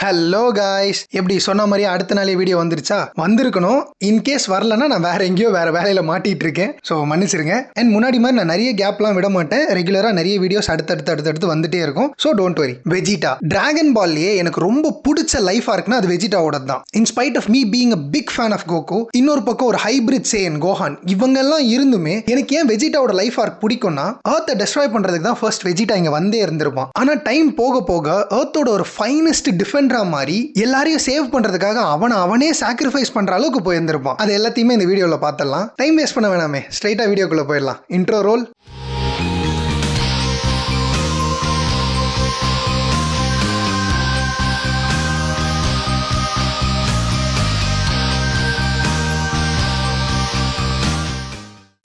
Hello guys, எப்படி சொன்ன மாதிரி அடுத்த நாளே வீடியோ வந்துருச்சா? வந்திருக்கணும். இன்கேஸ் வரலன்னா நான் வேற எங்கேயோ வேற வேலையில மாட்டிட்டு இருக்கேன். ஸோ மன்னிச்சிருங்க. அண்ட் முன்னாடி மாதிரி நான் நிறைய கேப்லாம் விட மாட்டேன். ரெகுலரா நிறைய வீடியோஸ் அடுத்தடுத்து வந்துட்டே இருக்கும். So don't worry. Vegeta Dragon பால்லேயே எனக்கு ரொம்ப பிடிச்ச லைஃப் ஆர்க்னா அது வெஜிடாவோட தான். In spite of me being a big fan of Goku, இன்னொரு பக்கம் ஒரு ஹைபிரிட் சேன் கோஹான், இவங்கெல்லாம் இருந்துமே எனக்கு ஏன் வெஜிடாவோட லைஃப் ஆர்க் பிடிக்கும்னா, எர்த்தை டெஸ்ட்ராய் பண்றதுக்கு தான் ஃபர்ஸ்ட் வெஜிடா இங்க வந்தே இருந்திருப்பான். ஆனா டைம் போக போக எர்த்தோட ஒரு ஃபைனஸ்ட் டிஃபெண்டரா மாதிரி எல்லாரையும் சேவ் பண்றதுக்காக அவனே சாக்ரிஃபைஸ் பண்ற அளவுக்கு போயிருந்திருப்பான். அது எல்லாத்தையுமே இந்த வீடியோல பார்த்தலாம். டைம் வேஸ்ட் பண்ண வேணாமே, ஸ்ட்ரைட்டா வீடியோக்குள்ள போயிடலாம். Intro role.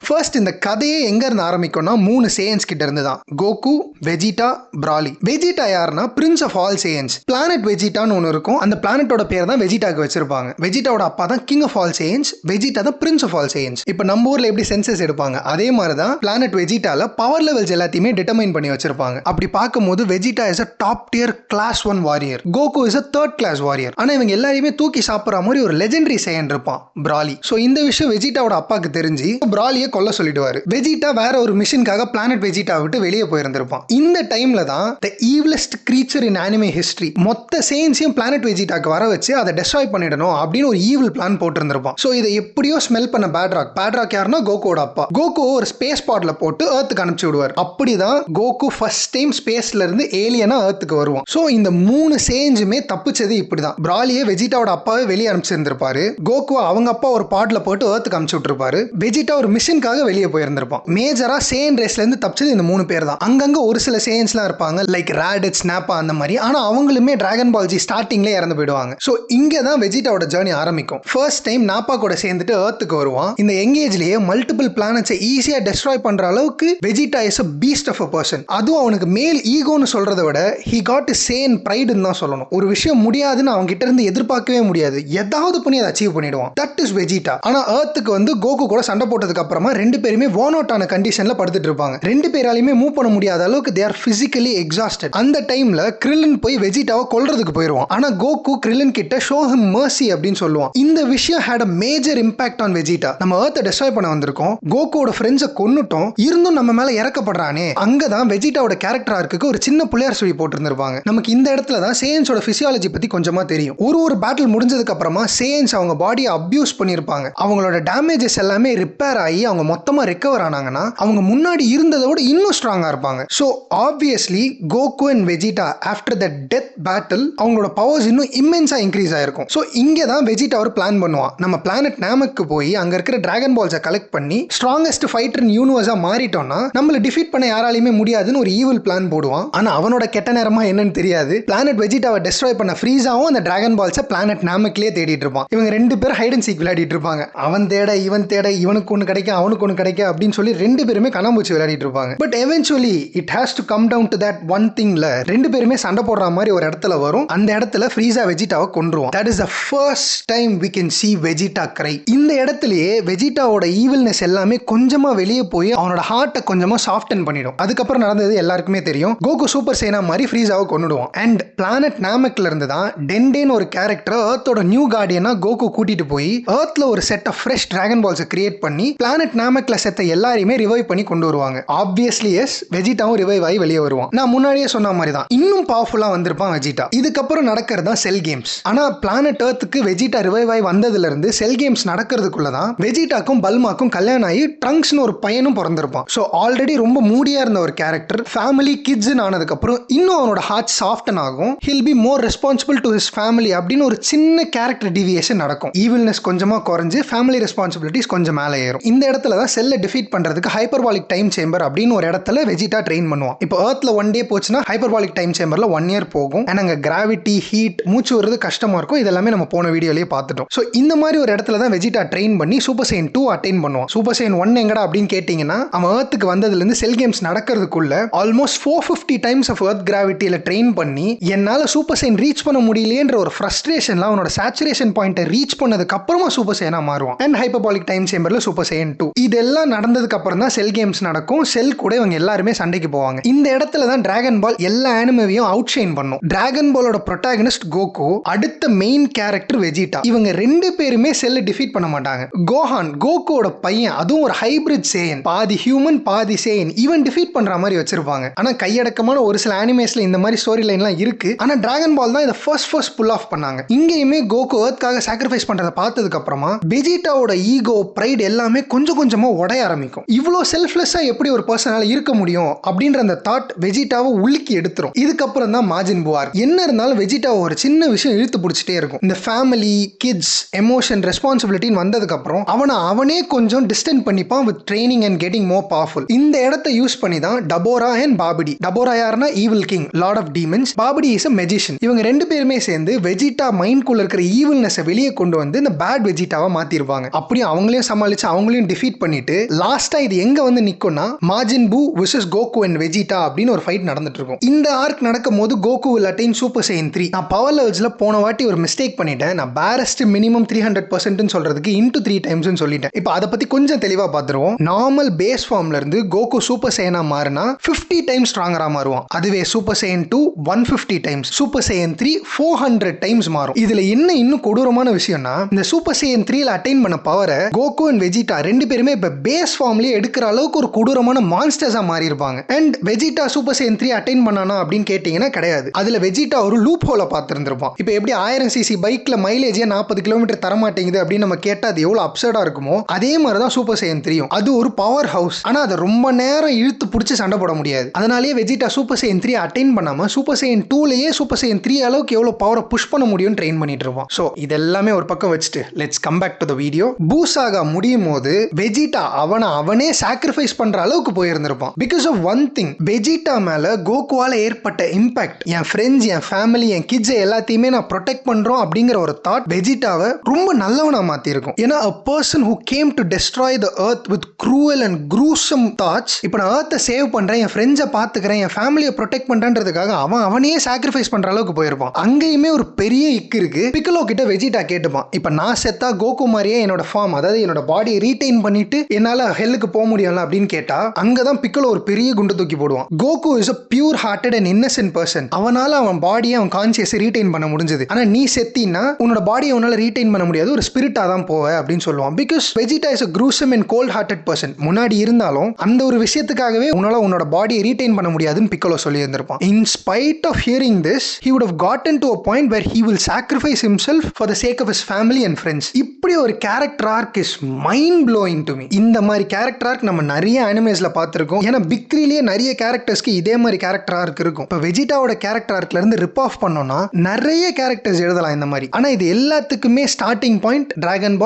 ஃபர்ஸ்ட் இந்த கதையே எங்க இருந்து ஆரம்பிக்கும்னா 3 சேயன்ஸ் கிட்ட இருந்து தான். Goku, Vegeta, Broly. வெஜிடா யாருன்னா prince of all Saiyans. Planet வெஜிடான்னு ஒன்று இருக்கும். அந்த பிளானட்டோட பேர் தான் வெஜிடாக்கு வச்சிருப்பாங்க. வெஜிடாவோட அப்பா தான் king of all Saiyans, Vegeta தான் பிரின்ஸ் ஆஃப் ஆல் சேயன்ஸ். இப்போ நம்ம ஊர்ல எப்படி சென்சஸ் எடுப்பாங்க, அதே மாதிரி தான் பிளானட் வெஜிடால பவர் லெவல்ஸ் எல்லாத்தையுமே டிட்டர்மைன் பண்ணி வச்சிருப்பாங்க. அப்படி பார்க்கும்போது Vegeta is a top tier class 1 warrior, Goku is a 3rd class warrior. ஆனா இவங்க எல்லாரையுமே தூக்கி சாப்பிட்ற மாதிரி ஒரு லெஜெண்டரி சேயன் இருப்பான், பிராலி. ஸோ இந்த விஷயம் வெஜிடாவோட அப்பாக்கு தெரிஞ்சு பிராலியை கொல்ல சொல்லிடுவாரு. வெஜிடா வேற ஒரு மிஷனுக்காக பிளானட் வெஜிடா விட்டு வெளியே போயிருந்திருப்பான். இந்த டைம்ல தான் தி ஈவிலஸ்ட் கிரீச்சர் இன் அனிமே ஹிஸ்டரி மொத்த சேன்ஸையும் பிளானட் வெஜிடாக்கு வர வச்சு அதை டெஸ்ட்ராய் பண்ணிடணும் அப்படின்னு ஒரு ஈவில் பிளான் போட்டிருந்திருப்பான். சோ இதை எப்படியோ ஸ்மெல் பண்ண பேட்ராக் யாருன்னா கோகுவோட அப்பா. கோகு ஒரு ஸ்பேஸ் பாட்ல போட்டு எர்த்துக்கு அனுப்பிச்சு விடுவார். அப்படிதான் கோகு ஃபர்ஸ்ட் டைம் ஸ்பேஸ்ல இருந்து ஏலியனா எர்த்துக்கு வருவான். சோ இந்த 3 சேஞ்சுமே தப்பிச்சது இப்படிதான். பிராலியே வெஜிடாவோட அப்பாவே வெளியே அனுப்பிச்சிருந்திருப்பாரு. கோகு அவங்க அப்பா ஒரு பாட்ல போட்டு எர்த்துக்கு அனுப்பிச்சு விட்டுருப்பாரு. வெஜிடா ஒரு மிஷனுக்காக வெளியே போயிருந்திருப்பான். மேஜரா சேன் ரேஸ்ல இருந்து தப்பிச்சது இந்த 3 பேர் தான். அங்கங்க ஒரு சில சேன்ஸ்லாம் இருப்பாங்க, லைக் ராடிட், ஸ்னாப்பா அந்த மாதிரி. ஆனா அவங்களுமே டிராகன் பால் ஜி ஸ்டார்டிங்ல இறந்து போயிடுவாங்க. சோ இங்க தான் வெஜிடாவோட ஜர்னி ஆரம்பிக்கும். ஃபர்ஸ்ட் டைம் நாப்பா கூட சேர்ந்துட்டு எர்த்துக்கு வருவான். இந்த எங்கேஜ்லயே மல்டிபிள் பிளானட்ஸை ஈஸியா டெஸ்ட்ராய் பண்ற அளவுக்கு Vegeta is a beast of a person. அதுவும் அவனுக்கு மேல் ஈகோன்னு சொல்றதை விட he got a sane pride ன்னு தான் சொல்லணும். ஒரு விஷயம் முடியாதுன்னு அவங்க கிட்ட இருந்து எதிர்பார்க்கவே முடியாது, ஏதாவது பண்ணி அதை அச்சீவ் பண்ணிடுவான். That is Vegeta. ஆனா எர்த்துக்கு வந்து கோகு கூட சண்டை போட்டதுக்கு அப்புறமா 2 பேருமே வோனோட்டான கண்டிஷன்ல படுத்துட்டு இருப்பாங்க. 2 பேராலையுமே மூவ் பண்ண முடியாத அளவுக்கு they are physically exhausted. அந்த டைம்ல கிரில்லன் போய் வெஜிடாவை கொல்றதுக்கு போயிடுவான். ஆனா கோகு கிரில்லன் கிட்ட show him mercy அப்படின்னு சொல்லுவான். இந்த விஷயம் had a major impact on Vegeta. நம்ம எர்த்தை டெஸ்ட்ராய் பண்ண வந்திருக்கோம், கோகுவோட ஃப்ரெண்ட்ஸை கொன்னுட்டோம், இருந்தும் நம்ம மேல இறக்கப்படுறானே. அங்கதான் வெஜிடாவோட கேரக்டர் ஆர்க்குக்கு ஒரு சின்ன புள்ளையார் சொல்லி போட்டிருந்திருப்பாங்க. நமக்கு இந்த இடத்துல தான் சேயன்ஸோட பிசியாலஜி பத்தி கொஞ்சமா தெரியும். ஒரு பேட்டில் முடிஞ்சதுக்கு அப்புறமா சேயன்ஸ் அவங்க பாடியை அபியூஸ் பண்ணிருப்பாங்க. அவங்களோட டேமேஜஸ் எல்லாமே ரிப்பேர் ஆகி அவங்க மொத்தமா ரெக்கவர் ஆனாங்கன்னா அவங்க முன்னாடி இருந்ததோட இன்னும் ஸ்ட்ராங்கா இருப்பாங்க. So obviously Coco and Vegeta after the death battle அவங்களோட பவர்ஸ் இன்னும் இம்மென்ஸா இன்க்ரீஸ் ஆயிருக்கும். சோ இங்க தான் வெஜிடா ஒரு பிளான் பண்ணுவான். நம்ம பிளானட் நாமக்கு போய் அங்க இருக்கிற டிராகன் பால்ஸை கலெக்ட் பண்ணி ஸ்ட்ராங்கஸ்ட் ஃபைட்டர் இன் யூனிவர்ஸா மாறிட்டோம்னா நம்மள டிஃபீட் பண்ண யாராலையுமே முடியாதுன்னு ஒரு ஈவில் பிளான் போடுவான். ஆனா அவனோட கெட்ட நேரமா என்னன்னு தெரியாது, பிளானட் வெஜிடாவை டெஸ்ட்ராய் பண்ண ஃப்ரீஸாவும் அந்த டிராகன் பால்ஸை பிளானட் நாமக்லயே தேடிட்டு இருப்பான். இவங்க 2 பேரும் ஹைட் அண்ட் சீக் விளையாடிட்டு இருப்பாங்க. அவன் தேட இவன் தேட, இவனுக்கு ஒன்று கிடைக்கும் அவனுக்கு ஒன்று கிடைக்கும் அப்படின்னு சொல்லி 2 பேருமே கண்ணாமூச்சி விளையாடிட்டு இருப்பாங்க. But eventually it has to come down to that one திங்ல 2 பேருமே சண்டை போடுற மாதிரி ஒரு இடத்துல வரும். அந்த இடத்துல ஃப்ரீஸா வெஜிடாவை கொன்றுவான். That is the first time we can see Vegeta cry. இந்த இடத்துலயே வெஜிடாவோட ஈவில்னஸ் எல்லாமே கொஞ்சமா வெளியே போய் அவனோட ஹார்ட்டை கொஞ்சமா சாஃப்டன் பண்ணிடும். அதுக்கப்புறம் நடந்தது எல்லாருக்குமே தெரியும். கோகு சூப்பர் சேனா மாதிரி ஃப்ரீஸாவை கொன்னுடுவான். அண்ட் பிளானட் நாமக்ல இருந்து தான் டென்டேன் ஒரு கேரக்டர் எர்த்தோட நியூ கார்டியனா கோகு கூட்டிட்டு போய் எர்த்ல ஒரு செட் ஆஃப் ஃப்ரெஷ் டிராகன் பால்ஸை கிரியேட் பண்ணி பிளானட் நாமக்ல செத்த எல்லாரையுமே ரிவைவ் பண்ணி கொண்டு வருவாங்க. ஆப்வியஸ்லி எஸ், வெஜிடாவும் ரிவைவ் ஆகி வெளியே வருவான். நான் முன்னாடியே சொன்ன மாதிரி தான் இன்னும் பவர்ஃபுல்லா வந்திருப்பான் வெஜிடா. இதுக்கப்புறம் நடக்கிறது தான் செல் கேம்ஸ். ஆனா பிளானட் எர்த்துக்கு வெஜிடா ரிவைவ் ஆகி வந்ததுல இருந்து செல் கேம்ஸ் நடக்கிறதுக்குள்ளதான் வெஜிடாக்கும் பல்மாக்கும் கல்யாணம் ஆகி ட்ரங்க்ஸ்னு ஒரு பையனும் பிறந்திருப்பான். சோ ஆல்ரெடி ரொம்ப மூடியா இருந்த ஒரு கேரக்டர் ஃபேமிலி கிட்ஸ் ஆனதுக்கு அப்புறம் இன்னும் அவனோட ஹார்ட் சாஃப்டன் ஆகும். He'll be more responsible to his family அப்படின்னு ஒரு சின்ன கேரக்டர் டிவியேஷன் நடக்கும். ஈவில்னஸ் கொஞ்சமா குறைஞ்சு ஃபேமிலி ரெஸ்பான்சிபிலிட்டிஸ் கொஞ்சம் மேலே ஏறும். இந்த இடத்துல தான் செல்லை டிஃபீட் பண்றதுக்கு ஹைப்பர்பாலிக் டைம் சேம்பர் அப்படின்னு ஒரு இடத்துல வெஜிடா ட்ரெயின் பண்ணுவான். இப்போ எர்த்ல 1 டே போச்சுன்னா ஹைப்பர்பாலிக் டைம் சேம்பர்ல 1 இயர் போகும். அங்க கிராவிட்டி, ஹீட், மூச்சு வருது கஷ்டமா இருக்கும். இதெல்லாமே நம்ம போன வீடியோலயே பார்த்துட்டோம். சோ இந்த மாதிரி ஒரு இடத்துல தான் வெஜிடா ட்ரெயின் பண்ணி சூப்பர் சைன் 2 அட்டைன் பண்ணுவான். சூப்பர் சைன் 1 எங்கடா அப்படின்னு கேட்டீங்கன்னா, அவன் எர்த்துக்கு வந்ததுல இருந்து செல் கேம்ஸ் நடக்கிறதுக்குள்ள ஆல்மோஸ்ட் 450 டைம்ஸ் ஆஃப் எர்த் கிராவிட்டியில ட்ரெயின் பண்ணி என்னால சூப்பர் சைன் ரீச் பண்ண முடியலையேன்ற ஒரு ஃப்ரஸ்ட்ரேஷன்ல அவனோட சேச்சுரேஷன் பாயிண்ட்டை ரீச் பண்ணதுக்கு அப்புறமா சூப்பர் சைனா மாறுவான். அண்ட் ஹைப்பர்பாலிக் டைம் சேம்பர்ல சூப்பர் சைன் 2. இதெல்லாம் நடந்ததுக்கு அப்புறம் தான் செல் கேம்ஸ் நடக்கும். செல் கூட இவங்க எல்லாருமே சண்டைக்கு போவாங்க. இந்த இடத்துல தான் டிராகன் பால் எல்லா அனிமேவையும் அவுட் ஷைன் பண்ணும். டிராகன் பாலோட ப்ரொட்டாகனிஸ்ட் கோகு, அடுத்த மெயின் கேரக்டர் வெஜிடா. இவங்க ரெண்டு பேருமே செல்ல டிஃபீட் பண்ண மாட்டாங்க. கோஹான், கோகுவோட பையன், அதுவும் ஒரு ஹைபிரிட் சேயன், பாதி ஹியூமன் பாதி சேயன், இவன் டிஃபீட் பண்ற மாதிரி வச்சிருப்பாங்க. ஆனா கையடக்கமான ஒரு சில அனிமேஸ்ல இந்த மாதிரி ஸ்டோரி லைன்லாம் இருக்கு. ஆனா டிராகன் பால் தான் இதை ஃபர்ஸ்ட் புல் ஆஃப் பண்ணாங்க. இங்கேயுமே கோகு எர்த்காக சாக்ரிஃபைஸ் பண்றத பார்த்ததுக்கு அப்புறமா வெஜிடாவோட ஈகோ, பிரைட் எல்லாமே கொஞ்சம் கொஞ்சமா உடைய ஆரம்பிக்கும். இவ்வளோ செல்ஃப்லெஸ்ஸா எப்படி ஒரு பர்சனால இருக்க முடியும் அப்படின்ற அந்த தாட் வெஜிடாவை உள்ளுக்கி எடுத்துரும். இதுக்கப்புறம் தான் மாஜின் பூ ஆர்க். என்ன இருந்தாலும் வெஜிடாவை ஒரு சின்ன விஷயம் இழுத்து பிடிச்சிட்டே இருக்கும். இந்த ஃபேமிலி, கிட்ஸ், எமோஷன், ரெஸ்பான்சிபிலிட்டின்னு வந்ததுக்கு அப்புறம் அவனே கொஞ்சம் டிஸ்டன்ஸ் பண்ணிப்பான் with training and getting more powerful. இந்த இடத்தை யூஸ் பண்ணி தான் டபோரா அண்ட் பாபிடி. டபோரா யாருன்னா evil king, lord of demons. Babidi is a magician. இவங்க ரெண்டு பேருமே சேர்ந்து வெஜிடா மைண்ட்குள்ள இருக்கிற ஈவில்னஸ் வெளியே கொண்டு வந்து இந்த பேட் வெஜிடாவா மாத்திருப்பாங்க. அப்படியே அவங்களையும் சமாளிச்சு அவங்களையும் டிஃபீட் பண்ணிட்டு லாஸ்டா இது எங்க வந்து நிக்கும்னா மாஜின் பூ vs கோகு அண்ட் வெஜிடா அப்படின்னு ஒரு ஃபைட் நடந்துட்டு இருக்கும். இந்த ஆர்க் நடக்கும் போது Coco will attain Super Saiyan 3. நான் பவர் லெவல்ஸ்ல போன வாட்டி ஒரு மிஸ்டேக் பண்ணிட்டேன். நான் பேரஸ்ட் மினிமம் 300% சொல்றதுக்கு into 3 times சொல்லிட்டேன். இப்போ அதை பத்தி கொஞ்சம் தெளிவா பார்த்துருவோம். நார்மல் பேஸ் ஃபார்ம்ல இருந்து கோகு சூப்பர் சையனா மாறினா 50 டைம்ஸ் ஸ்ட்ராங்கரா மாறுவான். அதுவே சூப்பர் சையன் 2 150 டைம்ஸ், சூப்பர் சையன் 3 400 டைம்ஸ் மாறும். இதுல என்ன இன்னும் கொடூரமான விஷயம்னா இந்த சூப்பர் சையன் 3ல அட்டைன் பண்ண பவரை கோகு அண்ட் வெஜிடா ரெண்டு பேருமே இப்ப பேஸ் ஃபார்ம்லயே எடுக்கிற அளவுக்கு ஒரு கொடூரமான மான்ஸ்டர்ஸா மாறி இருப்பாங்க. அண்ட் வெஜிடா சூப்பர் சையன் 3 அட்டைன் பண்ணானா அப்படின்னு கேட்டீங்கன்னா கிடையாது. அதுல வெஜிடா ஒரு லூப் ஹோலை பார்த்திருந்திருப்பான். இப்போ எப்படி 1000cc பைக்ல மைலேஜ் 40 கிலோமீட்டர் தர மாட்டேங்குது அப்படின்னு நம்ம கேட்டா அது எவ்வளவு அப்சர்டா இருக்குமோ அதே மாதிரி தான் சூப்பர் சையன் 3. அது ஒரு பவர் ஹவுஸ். ஆனா அதை ரொம்ப நேரம் இழுத்து பிடிச்சி சண்டை போட முடியாது. அதனாலேயே வெஜிடா சூப்பர் சையன் 3 அட்டைன் பண்ணாம சூப்பர் சையன் 2லயே சூப்பர் சையன் 3 அளவுக்கு எவ்வளவு பவரை புஷ் பண்ண முடியும் ட்ரெயின் பண்ணிட்டு இருப்பான். சோ இதெல்லாமே ஒரு பக்கம் வச்சுட்டு let's come back to the video. Buu saga முடியும் போது வெஜிடா அவனே சாக்ரிஃபைஸ் பண்ற அளவுக்கு போயிருந்திருப்பான். Because of one thing, Vegeta மேல கோகுவால ஏற்பட்ட இம்பாக்ட், என் ஃப்ரெண்ட்ஸ், என் ஃபேமிலி, என் கிட்ஸ் எல்லாத்தையுமே நான் ப்ரொடெக்ட் பண்றோம் அப்படிங்கிற ஒரு தாட் வெஜிடாவை ரொம்ப நல்லவனா மாத்தி இருக்கும். ஏன்னா a person who came to destroy the earth with cruel and gruesome thoughts, இப்போ நான் earth சேவ் பண்றேன், என் ஃப்ரெண்ட்ஸை பாத்துக்கிறேன், என் ஃபேமிலியை ப்ரொடெக்ட் பண்றேன்றதுக்காக அவனையே சாக்ரிஃபைஸ் பண்ற அளவுக்கு போயிருப்பான். அங்கேயுமே ஒரு பெரிய இக்கு இருக்கு. பிக்கலோ கிட்ட வெஜிடா கேட்டுப்பான், இப்ப நான் செத்தா கோகு மாதிரியே என்னோட ஃபார்ம், அதாவது என்னோட பாடியை ரீடைன் பண்ணிட்டு என்னால ஹெல்லுக்கு போக முடியல அப்படின்னு கேட்டா அங்கதான் பிக்கலோ ஒரு பெரிய குண்டு தூக்கி போடுவான். Coco is a pure hearted and innocent person. அவனால அவன் பாடியை, அவன் கான்சியஸை ரீடைன் பண்ண முடிஞ்சது. ஆனா நீ செத்தினா உன்னோட பாடியை உன்னால ரீடைன் பண்ண முடியாது, ஒரு ஸ்பிரிட்டா தான் போவ அப்படின்னு சொல்லுவான். Because Vegeta is a gruesome and cold hearted person. முன்னாடி இருந்தாலும் அந்த ஒரு விஷயத்துக்காகவே உன்னால உன்னோட பாடியை ரீடைன் பண்ண முடியாதுன்னு பிக்கலோ சொல்லி இருந்திருப்பான். In spite of hearing this, he would have gotten to a point where he will sacrifice himself for the sake of his family and friends. இப்படி ஒரு character arc is mind blowing to me. இந்த மாதிரி character arc நம்ம நிறைய அனிமேஸ்ல பார்த்திருக்கோம். ஏன்னா big த்ரீலயே நிறைய கேரக்டர்ஸ்க்கு இதே மாதிரி கேரக்டர் ஆர்க் இருக்கும். இப்போ வெஜிடாவோட கேரக்டர் ஆர்க்ல இருந்து ரிப் ஆஃப் பண்ணோம்னா நிறைய கேரக்டர்ஸ் எழுதலாம் இந்த மாதிரி. ஆனா இது எல்லாத்துக்குமே ஸ்டார்டிங் பாயிண்ட் டிராகன்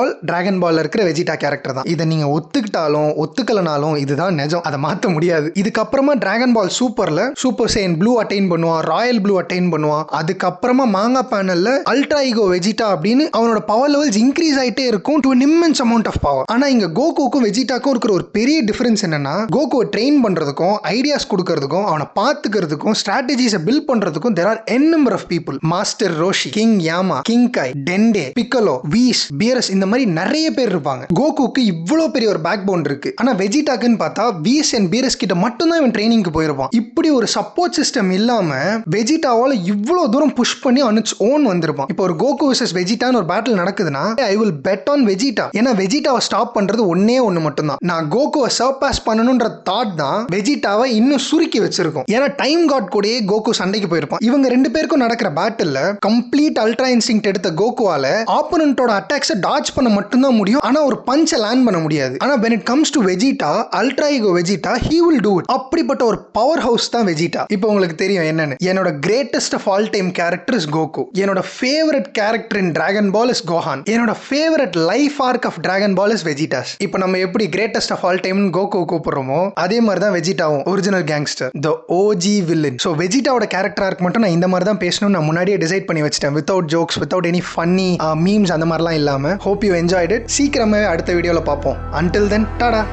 பால் இருக்கிற வெஜிடா கேரக்டர் தான். இதை நீங்க ஒத்துக்கிட்டாலும் ஒத்துக்கலனாலும் இதுதான் நிஜம், அதை மாற்ற முடியாது. இதுக்கப்புறமா டிராகன் பால் சூப்பர்ல சூப்பர் சையன் ப்ளூ அட்டைன் பண்ணுவான், ராயல் ப்ளூ அட்டைன் பண்ணுவான். அதுக்கப்புறமா மாங்கா பேனல்ல அல்ட்ரா ஈகோ வெஜிடா அப்படின்னு அவனோட பவர் லெவல்ஸ் இன்க்ரீஸ் ஆயிட்டே இருக்கும் to an immense amount of power. ஆனா இங்க கோகுக்கும் வெஜிடாக்கும் இருக்கிற ஒரு பெரிய டிஃபரன்ஸ் என்னன்னா, கோகுவை ட்ரெயின் பண்றதுக்கும் ஐடியாஸ் கொடுக்கறதுக்கும் அவனை பார்த்துக்கிறதுக்கும் ஸ்ட்ராட்டஜிஸை பில்ட் பண்றதுக்கும் there are n number of people. Master Roshi, king Yama, king Kai, Dende, Piccolo, Whis, Beerus, இந்த மாதிரி நிறைய பேர் இருப்பாங்க. கோகுக்கு இவ்வளவு பெரிய ஒரு பேக் போன் இருக்கு. ஆனா வெஜிடாக்குன்னு பார்த்தா வீஸ் அண்ட் பியரஸ் கிட்ட மட்டும் தான் இவன் ட்ரைனிங்க்கு போயிருப்பான். இப்படி ஒரு சப்போர்ட் சிஸ்டம் இல்லாம வெஜிடாவால இவ்வளவு தூரம் புஷ் பண்ணி on its own வந்திருப்பான். இப்போ ஒரு கோகு vs வெஜிடான்னு ஒரு பேட்டில் நடக்குதுன்னா I will bet on Vegeta. ஏன்னா வெஜிடாவை ஸ்டாப் பண்றது ஒன்னே மட்டும் தான். நான் கோகுவை சர்பாஸ் பண்ணணும்ன்ற தாட் தான் வெஜிடாவை இன்னும் சுருக்கி வச்சிருக்கும். ஏன்னா டைம் காட் கூடயே கோகு சண்டைக்கு போயிருப்பான். இவங்க ரெண்டு பேருக்கும் நடக்கிற பேட்டில்ல கம்ப்ளீட் அல்ட்ரா இன்ஸ்டிங்க்ட் எடுத்த கோகுவால ஆப்போனன்ட்டோட அட்டாக்ஸை டாட்ச் பண்ண மட்டும்தான் முடியும். ஆனா ஒரு பஞ்சை லேண்ட் பண்ண முடியாது. ஆனா when it comes to Vegeta, ultra ego Vegeta, he will do it. அப்படிப்பட்ட ஒரு பவர் ஹவுஸ் தான் வெஜிடா. இப்போ உங்களுக்கு தெரியும் என்னன்னு. என்னோட greatest of all time character is Goku. என்னோட favourite character in dragon ball is Gohan. என்னோட favourite life arc of dragon ball is Vegeta's. இப்போ நம்ம எப்படி greatest of all time Goku கூப்பிடுறோமோ அதே மாதிரி தான் வெஜிடாவும் original gangster, the OG villain. So வெஜிடாவோட கேரக்டர் ஆர்க் மட்டும் நான் இந்த மாதிரி தான் பேசணும்னு நான் முன்னாடியே டிசைட் பண்ணி வச்சிட்டேன். Without jokes, without any funny memes அந்த மாதிரிலாம் இல்லாம. Hope you enjoyed it. சீக்கிரமே அடுத்த வீடியோல பார்ப்போம். Until then, Tata.